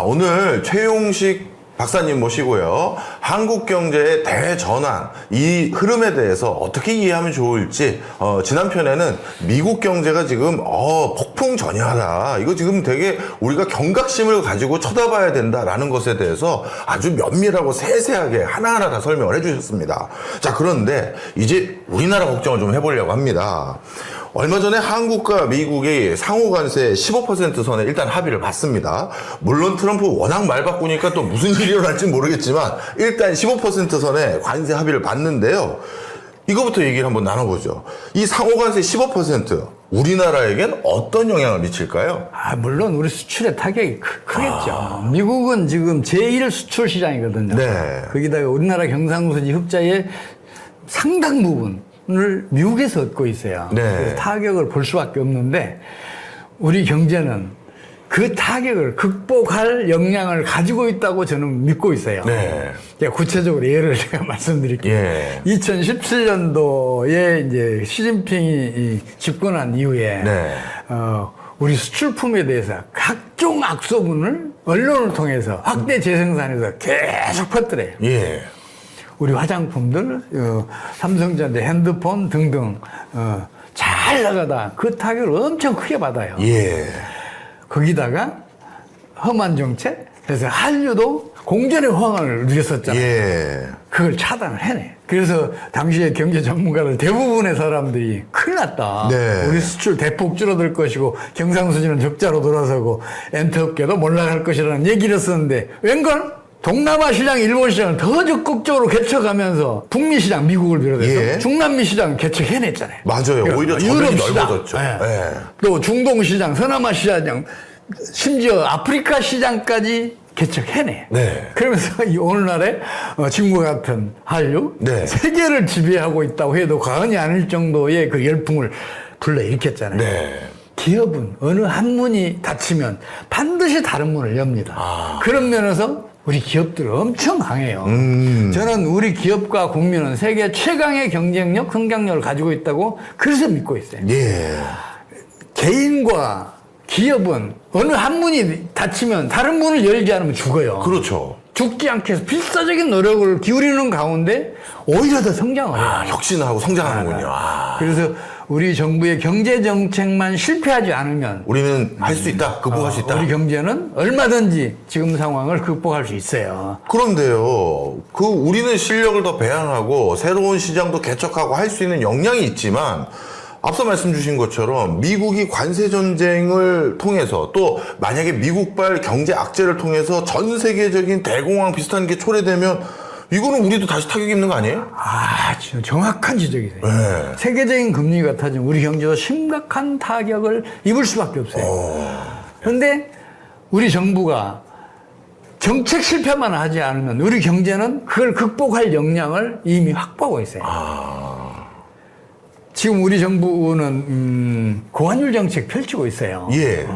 오늘 최용식 박사님 모시고요. 한국 경제의 대전환, 이 흐름에 대해서 어떻게 이해하면 좋을지, 지난 편에는 미국 경제가 지금, 폭풍전야하다. 이거 지금 되게 우리가 경각심을 가지고 쳐다봐야 된다라는 것에 대해서 아주 면밀하고 세세하게 하나하나 다 설명을 해주셨습니다. 자, 그런데 이제 우리나라 걱정을 좀 해보려고 합니다. 얼마 전에 한국과 미국이 상호관세 15% 선에 일단 합의를 봤습니다. 물론 트럼프 워낙 말 바꾸니까 또 무슨 일이 일어날지 모르겠지만 일단 15% 선에 관세 합의를 봤는데요. 이거부터 얘기를 한번 나눠보죠. 이 상호관세 15% 우리나라에겐 어떤 영향을 미칠까요? 물론 우리 수출에 타격이 크겠죠. 미국은 지금 제1 수출 시장이거든요. 네. 거기다가 우리나라 경상수지 흑자의 상당 부분을 미국에서 얻고 있어요. 네. 그래서 타격을 볼 수밖에 없는데 우리 경제는 그 타격을 극복할 역량을 가지고 있다고 저는 믿고 있어요. 네. 구체적으로 예를 제가 말씀드릴게요. 예. 2017년도에 이제 시진핑이 집권한 이후에 네. 우리 수출품에 대해서 각종 악소문을 언론을 통해서 확대 재생산해서 계속 퍼뜨려요. 예. 우리 화장품들, 삼성전자 핸드폰 등등 잘 나가다 그 타격을 엄청 크게 받아요. 예. 거기다가 험한 정책, 그래서 한류도 공전의 호황을 누렸었잖아요. 예. 그걸 차단을 해내. 그래서 당시에 경제 전문가들 대부분의 사람들이 큰일 났다. 네. 우리 수출 대폭 줄어들 것이고 경상수지는 적자로 돌아서고 엔터업계도 몰락할 것이라는 얘기를 했었는데 웬걸? 동남아 시장, 일본 시장을 더 적극적으로 개척하면서 북미 시장, 미국을 비롯해서 예. 중남미 시장 개척해냈잖아요. 맞아요. 오히려 저변이 넓어졌죠. 네. 예. 또 중동 시장, 서남아 시장, 심지어 아프리카 시장까지 개척해내. 네. 그러면서 이 오늘날의 지금과 같은 한류, 네. 세계를 지배하고 있다고 해도 과언이 아닐 정도의 그 열풍을 불러일으켰잖아요. 네. 기업은 어느 한 문이 닫히면 반드시 다른 문을 엽니다. 그런 면에서 우리 기업들은 엄청 강해요. 저는 우리 기업과 국민은 세계 최강의 경쟁력, 성장력을 가지고 있다고 그래서 믿고 있어요. 예. 개인과 기업은 어느 한 문이 닫히면 다른 문을 열지 않으면 죽어요. 그렇죠. 죽지 않게 해서 필사적인 노력을 기울이는 가운데 오히려 더 성장을 해요. 혁신하고 성장하는군요. 그래서 우리 정부의 경제 정책만 실패하지 않으면 우리는 할 수 있다, 극복할 수 있다. 우리 경제는 얼마든지 지금 상황을 극복할 수 있어요. 그런데요, 우리는 실력을 더 배양하고 새로운 시장도 개척하고 할 수 있는 역량이 있지만 앞서 말씀 주신 것처럼 미국이 관세 전쟁을 통해서 또 만약에 미국발 경제 악재를 통해서 전 세계적인 대공황 비슷한 게 초래되면 이거는 우리도 다시 타격이 있는 거 아니에요? 진짜 정확한 지적이세요. 네. 세계적인 금리가 타지면 우리 경제도 심각한 타격을 입을 수밖에 없어요. 그런데 우리 정부가 정책 실패만 하지 않으면 우리 경제는 그걸 극복할 역량을 이미 확보하고 있어요. 지금 우리 정부는 고환율 정책 펼치고 있어요. 예.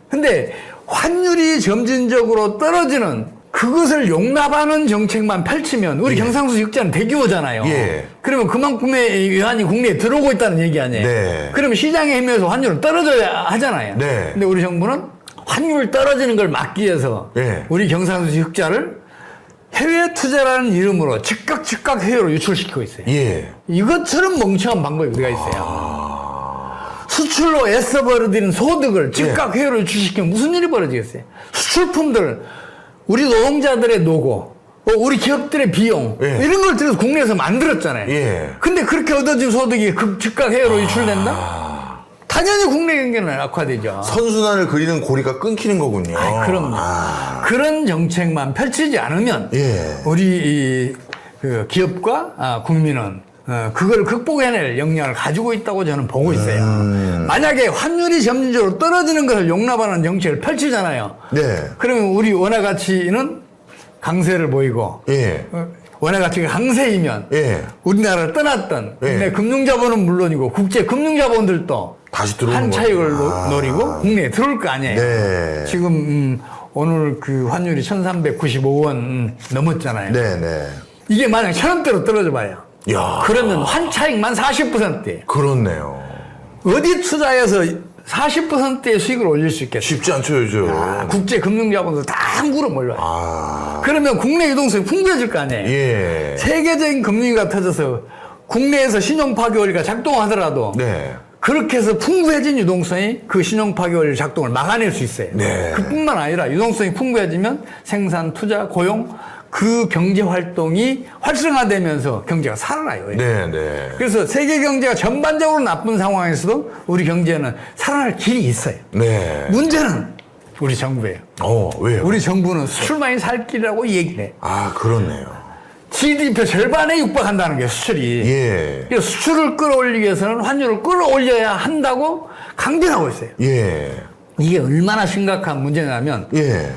근데 환율이 점진적으로 떨어지는 그것을 용납하는 정책만 펼치면 우리 경상수지 흑자는 대규모잖아요. 예. 그러면 그만큼의 외환이 국내에 들어오고 있다는 얘기 아니에요. 네. 그러면 시장에 힘에서 환율은 떨어져야 하잖아요. 네. 근데 우리 정부는 환율 떨어지는 걸 막기 위해서 예. 우리 경상수지 흑자를 해외 투자라는 이름으로 즉각 해외로 유출시키고 있어요. 예. 이것처럼 멍청한 방법이 우리가 있어요. 수출로 애써 벌어들인 소득을 즉각 해외로 유출시키면 무슨 일이 벌어지겠어요? 수출품들, 우리 노동자들의 노고, 우리 기업들의 비용, 이런 걸 들여서 국내에서 만들었잖아요. 예. 근데 그렇게 얻어진 소득이 즉각 해외로 유출된다? 당연히 국내 경제는 악화되죠. 선순환을 그리는 고리가 끊기는 거군요. 그럼요. 그런 정책만 펼치지 않으면 예. 우리 그 기업과 국민은 그걸 극복해낼 역량을 가지고 있다고 저는 보고 있어요. 만약에 환율이 점진적으로 떨어지는 것을 용납하는 정책을 펼치잖아요. 네. 그러면 우리 원화 가치는 강세를 보이고 예. 원화 가치가 강세이면 예. 우리나라를 떠났던 예. 국내 금융자본은 물론이고 국제 금융자본들도 다시 들어오는 한 차익을 노리고 국내에 들어올 거 아니에요. 네. 지금 오늘 그 환율이 1395원 넘었잖아요. 네네. 이게 만약 1000원대로 떨어져 봐요. 야. 그러면 환차익만 40%예요. 그렇네요. 어디 투자해서 40%의 수익을 올릴 수 있겠어요. 쉽지 않죠, 요즘. 국제 금융자본도 다 한국으로 몰려요. 아. 그러면 국내 유동성이 풍부해질 거 아니에요. 예. 세계적인 금융위기가 터져서 국내에서 신용 파괴원리가 작동하더라도 네. 그렇게 해서 풍부해진 유동성이 그 신용 파괴원리 작동을 막아낼 수 있어요. 네. 그뿐만 아니라 유동성이 풍부해지면 생산, 투자, 고용 그 경제 활동이 활성화되면서 경제가 살아나요. 네, 네. 그래서 세계 경제가 전반적으로 나쁜 상황에서도 우리 경제는 살아날 길이 있어요. 네. 문제는 우리 정부예요. 왜요? 우리 정부는 수출만이 살 길이라고 얘기를 해. 아, 그렇네요. GDP 절반에 육박한다는 게 수출이. 예. 그래서 수출을 끌어올리기 위해서는 환율을 끌어올려야 한다고 강변하고 있어요. 예. 이게 얼마나 심각한 문제냐면 예.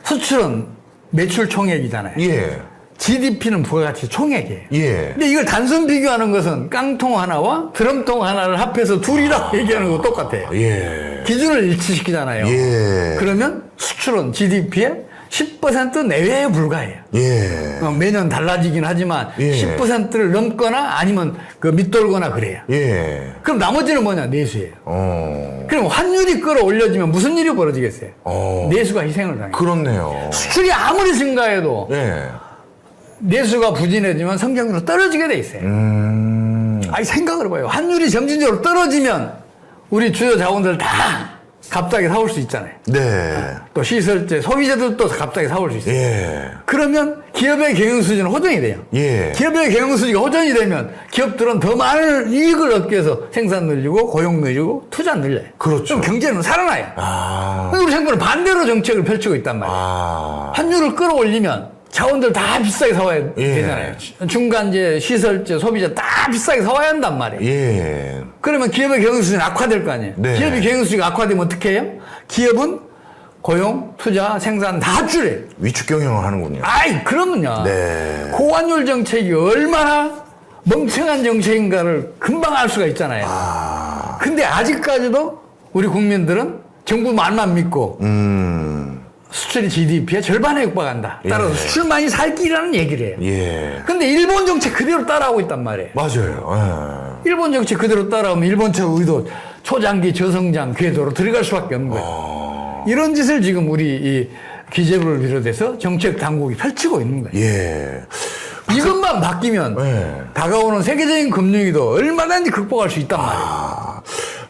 수출은 매출 총액이잖아요. 예. GDP는 부가가치 총액이에요. 예. 근데 이걸 단순 비교하는 것은 깡통 하나와 드럼통 하나를 합해서 둘이라고 얘기하는 거 똑같아요. 예. 기준을 일치시키잖아요. 예. 그러면 수출은 GDP의 10% 내외에 불과해요. 예. 매년 달라지긴 하지만 예. 10%를 넘거나 아니면 그 밑돌거나 그래요. 예. 그럼 나머지는 뭐냐? 내수예요. 어. 그럼 환율이 끌어올려지면 무슨 일이 벌어지겠어요? 내수가 희생을 당해요. 그렇네요. 수출이 아무리 증가해도 예. 내수가 부진해지면 성장률은 떨어지게 돼 있어요. 아니 생각을 해봐요. 환율이 점진적으로 떨어지면 우리 주요 자원들 다 갑자기 사올 수 있잖아요. 네. 또 시설재, 소비자들도 갑자기 사올 수 있어요. 예. 그러면 기업의 경영 수준은 호전이 돼요. 예. 기업의 경영 수준이 호전이 되면 기업들은 더 많은 이익을 얻기 위해서 생산 늘리고 고용 늘리고 투자 늘려요. 그렇죠. 그럼 경제는 살아나요. 아. 우리 정부는 반대로 정책을 펼치고 있단 말이에요. 아. 환율을 끌어올리면 자원들 다 비싸게 사와야 예. 되잖아요. 중간재, 시설재, 소비자 다 비싸게 사와야 한단 말이에요. 예. 그러면 기업의 경영 수준이 악화될 거 아니에요. 네. 기업의 경영 수준이 악화되면 어떻게 해요? 기업은 고용, 투자, 생산 다 줄여요. 위축 경영을 하는군요. 아이, 그러면요. 네. 고환율 정책이 얼마나 멍청한 정책인가를 금방 알 수가 있잖아요. 근데 아직까지도 우리 국민들은 정부 말만 믿고 수출이 GDP의 절반에 육박한다. 따라서 예. 수출만이 살 길이라는 얘기를 해요. 예. 근데 일본 정책 그대로 따라하고 있단 말이에요. 맞아요. 일본 정책 그대로 따라오면 일본 측 의도 초장기 저성장 궤도로 들어갈 수밖에 없는 거예요. 이런 짓을 지금 우리 이 기재부를 비롯해서 정책 당국이 펼치고 있는 거예요. 예. 이것만 바뀌면 네. 다가오는 세계적인 금융위기도 얼마든지 극복할 수 있단 말이에요.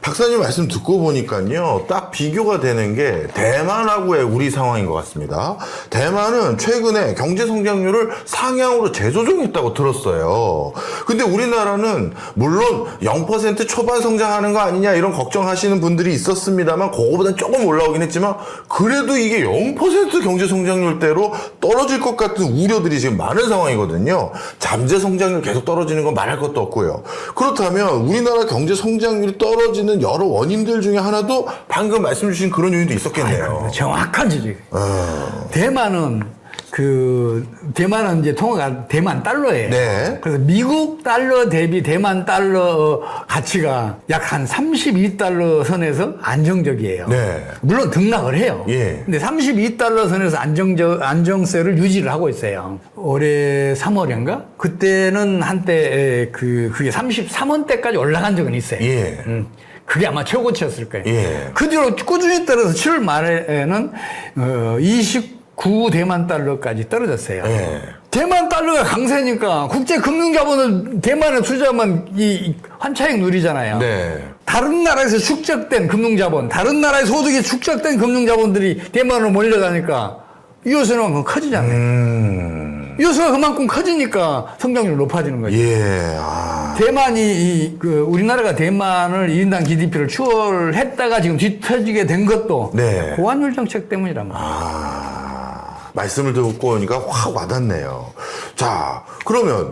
박사님 말씀 듣고 보니까요, 딱 비교가 되는 게 대만하고의 우리 상황인 것 같습니다. 대만은 최근에 경제 성장률을 상향으로 재조정했다고 들었어요. 근데 우리나라는 물론 0% 초반 성장하는 거 아니냐 이런 걱정하시는 분들이 있었습니다만 그거보다 조금 올라오긴 했지만 그래도 이게 0% 경제 성장률대로 떨어질 것 같은 우려들이 지금 많은 상황이거든요. 잠재 성장률 계속 떨어지는 건 말할 것도 없고요. 그렇다면 우리나라 경제 성장률이 떨어지는 여러 원인들 중에 하나도 방금 말씀 주신 그런 요인도 있었겠네요. 정확한 지적. 대만은 대만은 이제 통화가 대만 달러예요. 네. 그래서 미국 달러 대비 대만 달러 가치가 약 한 32달러 선에서 안정적이에요. 네. 물론 등락을 해요. 예. 근데 32달러 선에서 안정세를 유지를 하고 있어요. 올해 3월인가? 그때는 한때 그게 33원대까지 올라간 적은 있어요. 예. 그게 아마 최고치였을 거예요. 예. 그 뒤로 꾸준히 떨어서 7월 말에는 29 대만 달러까지 떨어졌어요. 예. 대만 달러가 강세니까 국제 금융자본은 대만에 투자하면 이 환차익 누리잖아요. 네. 다른 나라에서 축적된 금융자본, 다른 나라의 소득이 축적된 금융자본들이 대만으로 몰려가니까 이웃수는 그만큼 커지잖아요. 이웃수가 그만큼 커지니까 성장률이 높아지는 거죠. 예. 대만이 우리나라가 대만을 1인당 GDP를 추월했다가 지금 뒤터지게 된 것도 네. 고환율 정책 때문이란 말이에요. 말씀을 듣고 오니까 확 와닿네요. 자, 그러면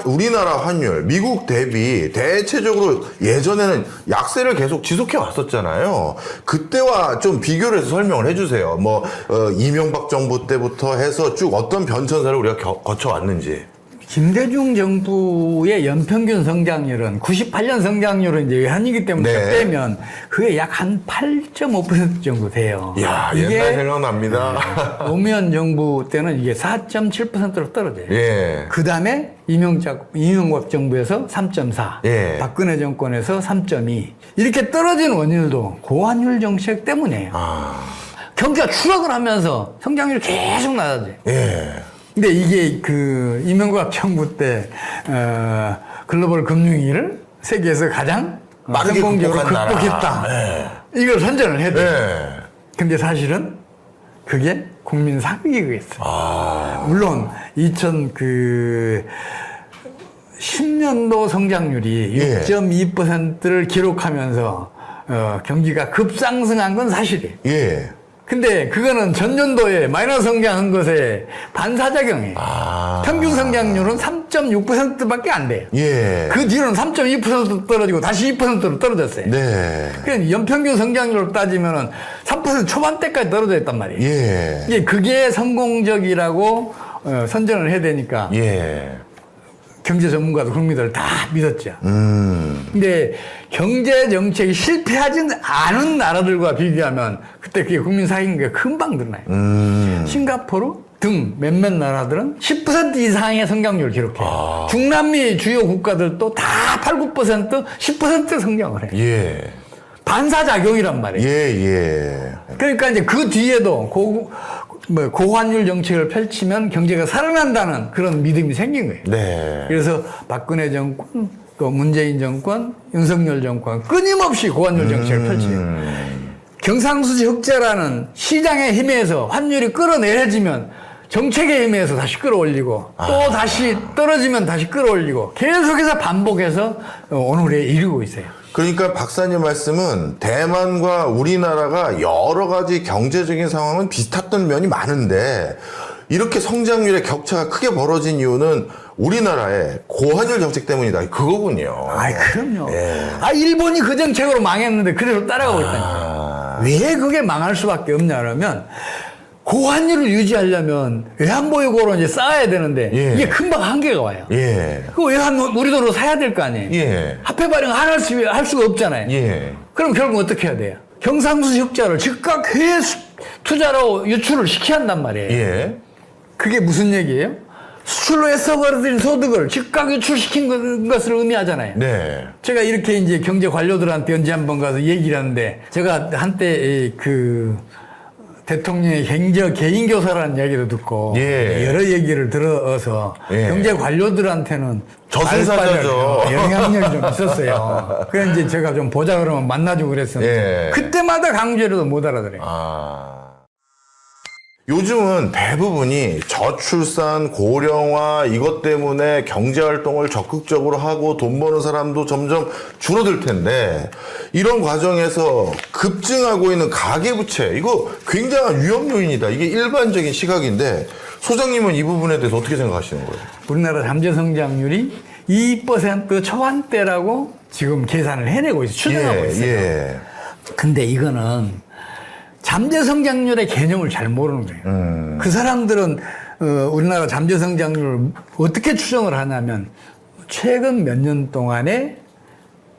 우리나라 환율, 미국 대비 대체적으로 예전에는 약세를 계속 지속해 왔었잖아요. 그때와 좀 비교를 해서 설명을 해주세요. 이명박 정부 때부터 해서 쭉 어떤 변천사를 우리가 거쳐왔는지. 김대중 정부의 연평균 성장률은 98년 성장률은 이제 외환위기 때문에 네. 빼면 그게 약 한 8.5% 정도 돼요. 이야, 옛날 생각납니다. 노무현 정부 때는 이게 4.7%로 떨어져요. 예. 그 다음에 이명박 정부에서 3.4, 예. 박근혜 정권에서 3.2 이렇게 떨어진 원인도 고환율 정책 때문이에요. 경기가 추락을 하면서 성장률이 계속 낮아져요. 예. 근데 이게 그 이명박 정부 때 글로벌 금융위기를 세계에서 가장 빠르게 성공적으로 극복한 나라. 극복했다. 예. 이걸 선전을 해도. 예. 근데 사실은 그게 국민 사기극이었어요. 물론 10년도 성장률이 예. 6.2%를 기록하면서 경기가 급상승한 건 사실이에요. 예. 근데 그거는 전년도에 마이너스 성장한 것에 반사작용이에요. 평균 성장률은 3.6%밖에 안 돼요. 예. 그 뒤로는 3.2% 떨어지고 다시 2%로 떨어졌어요. 네. 그러니까 연평균 성장률로 따지면은 3% 초반대까지 떨어져 있단 말이에요. 예. 이게 그게 성공적이라고 선전을 해야 되니까 예. 경제 전문가도 국민들 다 믿었죠. 근데 경제 정책이 실패하지 않은 나라들과 비교하면 그때 그게 국민 사기인 게 금방 드러나요. 싱가포르 등 몇몇 나라들은 10% 이상의 성장률을 기록해요. 중남미 주요 국가들도 다 8, 9%, 10% 성장을 해요. 예. 반사작용이란 말이에요. 예. 예. 그러니까 이제 그 뒤에도 고환율 정책을 펼치면 경제가 살아난다는 그런 믿음이 생긴 거예요. 네. 그래서 박근혜 정권, 또 문재인 정권, 윤석열 정권 끊임없이 고환율 정책을 펼쳐요. 경상수지 흑자라는 시장의 힘에 의해서 환율이 끌어내려지면 정책의 힘에 의해서 다시 끌어올리고 또 다시 떨어지면 다시 끌어올리고 계속해서 반복해서 오늘에 이르고 있어요. 그러니까 박사님 말씀은 대만과 우리나라가 여러 가지 경제적인 상황은 비슷했던 면이 많은데 이렇게 성장률의 격차가 크게 벌어진 이유는 우리나라의 고환율 정책 때문이다. 그거군요. 아이, 그럼요. 예. 일본이 그 정책으로 망했는데 그대로 따라가고 있다니까. 왜 그게 망할 수밖에 없냐 그러면 고환율을 유지하려면 외환보유고로 이제 쌓아야 되는데 예. 이게 금방 한계가 와요. 예. 그 외환 우리 돈으로 사야 될 거 아니에요. 예. 화폐 발행 할 수가 없잖아요. 예. 그럼 결국 어떻게 해야 돼요? 경상수지 흑자를 즉각 해외 투자로 유출을 시켜야 한단 말이에요. 예. 그게 무슨 얘기예요? 수출로 애써버려진 소득을 즉각 유출시킨 것을 의미하잖아요. 네. 제가 이렇게 이제 경제 관료들한테 언제 한번 가서 얘기를 하는데 제가 한때 대통령의 개인 교사라는 얘기도 듣고 예. 여러 얘기를 들어서 예. 경제 관료들한테는 저승사자죠. 영향력이 좀 있었어요. 그래서 이제 제가 좀 보자 그러면 만나주고 그랬었는데 예. 그때마다 강조해도 못 알아들어요. 요즘은 대부분이 저출산, 고령화 이것 때문에 경제활동을 적극적으로 하고 돈 버는 사람도 점점 줄어들 텐데 이런 과정에서 급증하고 있는 가계부채 이거 굉장한 위험 요인이다. 이게 일반적인 시각인데 소장님은 이 부분에 대해서 어떻게 생각하시는 거예요? 우리나라 잠재 성장률이 2% 초반대라고 지금 계산을 해내고 있어요. 추정하고 있어요. 예. 근데 이거는 잠재 성장률의 개념을 잘 모르는 거예요. 그 사람들은 우리나라 잠재 성장률을 어떻게 추정을 하냐면 최근 몇 년 동안에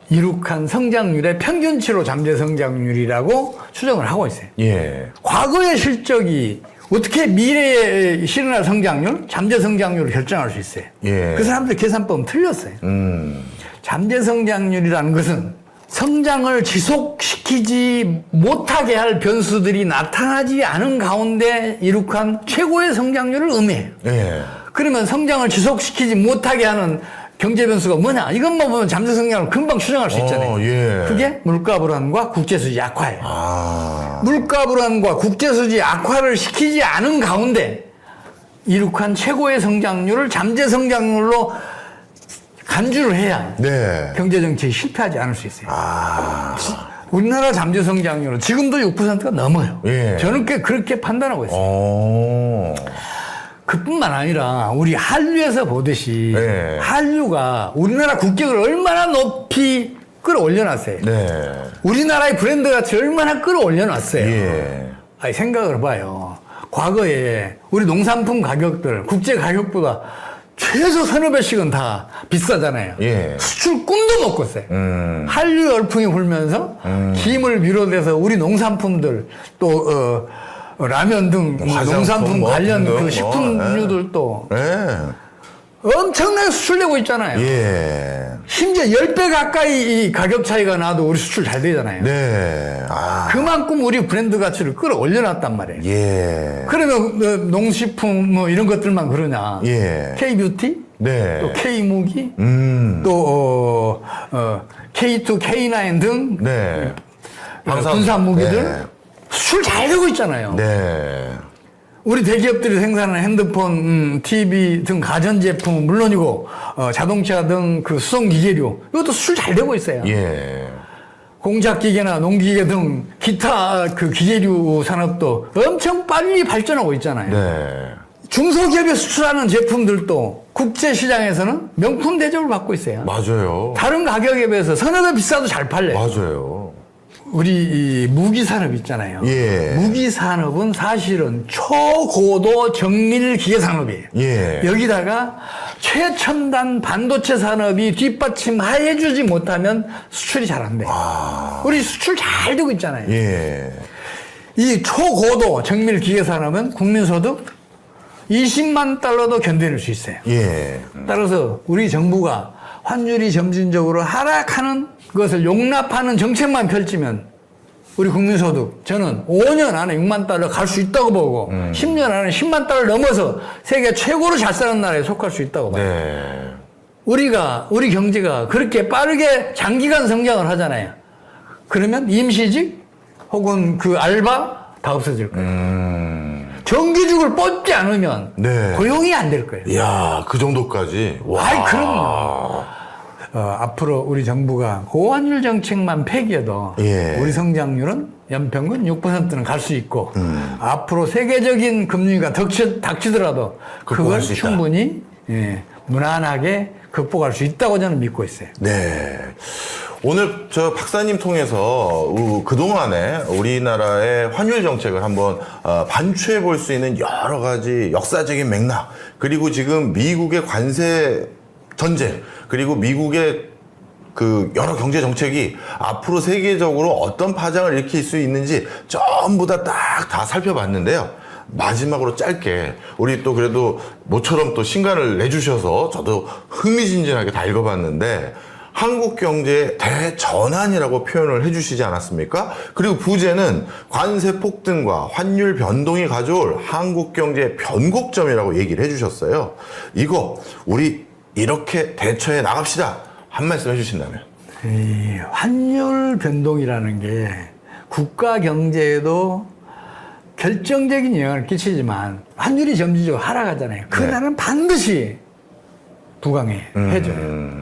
이룩한 성장률의 평균치로 잠재 성장률이라고 추정을 하고 있어요. 예. 과거의 실적이 어떻게 미래에 실현할 성장률, 잠재 성장률을 결정할 수 있어요. 예. 그 사람들 계산법은 틀렸어요. 잠재 성장률이라는 것은 성장을 지속시키지 못하게 할 변수들이 나타나지 않은 가운데 이룩한 최고의 성장률을 의미해요. 예. 그러면 성장을 지속시키지 못하게 하는 경제 변수가 뭐냐? 이것만 보면 잠재 성장을 금방 추정할 수 있잖아요. 예. 그게 물가 불안과 국제수지 악화예요. 물가 불안과 국제수지 악화를 시키지 않은 가운데 이룩한 최고의 성장률을 잠재 성장률로 간주를 해야 네. 경제정책이 실패하지 않을 수 있어요. 우리나라 잠재 성장률은 지금도 6%가 넘어요. 예. 저는 그렇게 판단하고 있어요. 그뿐만 아니라 우리 한류에서 보듯이 네. 한류가 우리나라 국격을 얼마나 높이 끌어올려놨어요. 네. 우리나라의 브랜드 가치 얼마나 끌어올려놨어요. 예. 생각을 해봐요. 과거에 우리 농산품 가격들 국제 가격보다 최소 서너 배씩은 다 비싸잖아요. 예. 수출 꿈도 못 꿨어요. 한류 열풍이 불면서 김을 비롯해서 우리 농산품들 또 라면 등 화장품 농산품 뭐 관련 등등 그 뭐, 식품류들도 예. 엄청나게 수출되고 있잖아요. 예. 심지어 10배 가까이 이 가격 차이가 나도 우리 수출 잘 되잖아요. 네. 아. 그만큼 우리 브랜드 가치를 끌어올려놨단 말이에요. 예. 그러면 농식품 뭐 이런 것들만 그러냐. 예. K뷰티, 네. 또 K무기, 또 K2, K9 등 네. 군산 무기들 네. 수출 잘 되고 있잖아요. 네. 우리 대기업들이 생산하는 핸드폰, TV 등 가전제품은 물론이고 자동차 등 그 수송기계류 이것도 수출 잘 되고 있어요. 예. 공작기계나 농기계 등 기타 그 기계류 산업도 엄청 빨리 발전하고 있잖아요. 네. 중소기업이 수출하는 제품들도 국제시장에서는 명품 대접을 받고 있어요. 맞아요. 다른 가격에 비해서 서너 배 비싸도 잘 팔려요. 맞아요. 우리 이 무기산업 있잖아요. 예. 무기산업은 사실은 초고도 정밀 기계산업이에요. 예. 여기다가 최첨단 반도체 산업이 뒷받침해주지 못하면 수출이 잘 안 돼요. 우리 수출 잘 되고 있잖아요. 예. 이 초고도 정밀 기계산업은 국민소득 20만 달러도 견뎌낼 수 있어요. 예. 따라서 우리 정부가 환율이 점진적으로 하락하는 것을 용납하는 정책만 펼치면 우리 국민소득 저는 5년 안에 6만 달러 갈 수 있다고 보고 10년 안에 10만 달러 넘어서 세계 최고로 잘 사는 나라에 속할 수 있다고 봐요. 네. 우리 경제가 그렇게 빠르게 장기간 성장을 하잖아요. 그러면 임시직 혹은 그 알바 다 없어질 거예요. 정규직을 뽑지 않으면 네. 고용이 안 될 거예요. 이야, 그 정도까지. 와. 아이, 그럼요. 앞으로 우리 정부가 고환율 정책만 폐기해도 예. 우리 성장률은 연평균 6%는 갈 수 있고 앞으로 세계적인 금융위기가 닥치더라도 극복할 그걸 수 있다. 충분히 무난하게 극복할 수 있다고 저는 믿고 있어요. 네. 오늘 저 박사님 통해서 그동안에 우리나라의 환율 정책을 한번 반추해 볼 수 있는 여러 가지 역사적인 맥락, 그리고 지금 미국의 관세 전쟁, 그리고 미국의 그 여러 경제 정책이 앞으로 세계적으로 어떤 파장을 일으킬 수 있는지 전부 다 살펴봤는데요. 마지막으로 짧게 우리 또 그래도 모처럼 또 신간을 내주셔서 저도 흥미진진하게 다 읽어봤는데 한국 경제의 대전환이라고 표현을 해주시지 않았습니까? 그리고 부제는 관세 폭등과 환율 변동이 가져올 한국 경제의 변곡점이라고 얘기를 해주셨어요. 이거 우리 이렇게 대처해 나갑시다. 한 말씀 해주신다면. 이 환율 변동이라는 게 국가 경제에도 결정적인 영향을 끼치지만 환율이 점진적으로 하락하잖아요. 그날은 반드시 부강해줘요.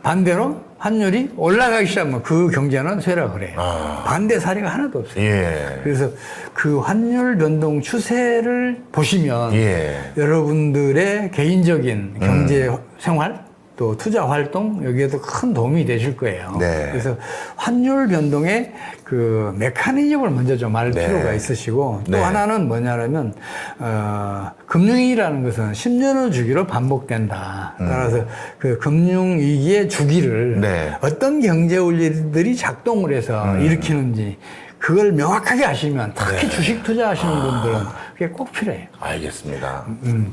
반대로 환율이 올라가기 시작하면 그 경제는 쇠락을 해요. 반대 사례가 하나도 없어요. 예. 그래서 그 환율 변동 추세를 보시면 예. 여러분들의 개인적인 경제 생활 또 투자 활동 여기에도 큰 도움이 되실 거예요. 네. 그래서 환율 변동의 그 메커니즘을 먼저 좀 알 네. 필요가 있으시고 또 네. 하나는 뭐냐면 금융위기라는 것은 10년의 주기로 반복된다. 따라서 그 금융위기의 주기를 네. 어떤 경제 원리들이 작동을 해서 일으키는지 그걸 명확하게 아시면 특히 네. 주식 투자하시는 분들은 그게 꼭 필요해요. 알겠습니다.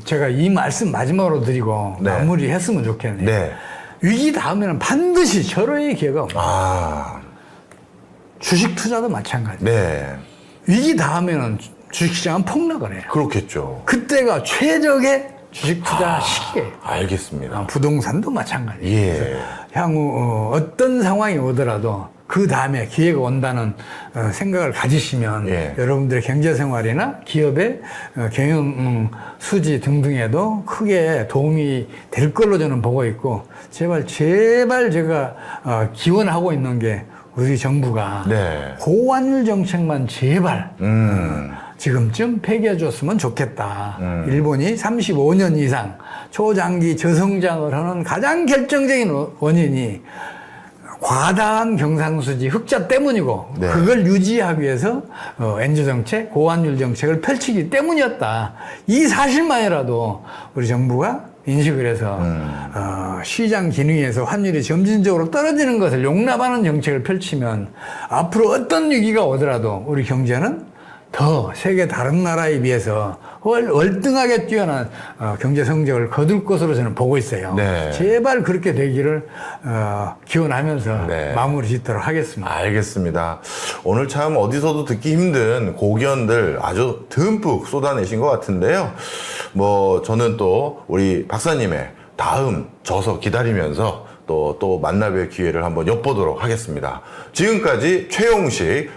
제가 이 말씀 마지막으로 드리고 네. 마무리했으면 좋겠네요. 네. 위기 다음에는 반드시 절호의 기회가 옵니다. 아, 주식 투자도 마찬가지. 네. 위기 다음에는 주식시장은 폭락을 해요. 그렇겠죠. 그때가 최적의 주식 투자 시기예요. 알겠습니다. 부동산도 마찬가지예요. 예. 향후 어떤 상황이 오더라도 그 다음에 기회가 온다는 생각을 가지시면 예. 여러분들의 경제생활이나 기업의 경영 수지 등등에도 크게 도움이 될 걸로 저는 보고 있고 제발 제가 기원하고 있는 게 우리 정부가 네. 고환율 정책만 제발 지금쯤 폐기해줬으면 좋겠다. 일본이 35년 이상 초장기 저성장을 하는 가장 결정적인 원인이 과다한 경상수지 흑자 때문이고 네. 그걸 유지하기 위해서 엔저 정책, 고환율 정책을 펼치기 때문이었다. 이 사실만이라도 우리 정부가 인식을 해서 시장 기능에서 환율이 점진적으로 떨어지는 것을 용납하는 정책을 펼치면 앞으로 어떤 위기가 오더라도 우리 경제는 더 세계 다른 나라에 비해서 월등하게 뛰어난 경제 성적을 거둘 것으로 저는 보고 있어요. 네. 제발 그렇게 되기를 기원하면서 네. 마무리 짓도록 하겠습니다. 알겠습니다. 오늘 참 어디서도 듣기 힘든 고견들 아주 듬뿍 쏟아내신 것 같은데요. 뭐 저는 또 우리 박사님의 다음 저서 기다리면서 또 만나뵐 기회를 한번 엿보도록 하겠습니다. 지금까지 최용식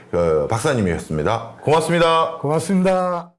박사님이었습니다. 고맙습니다. 고맙습니다.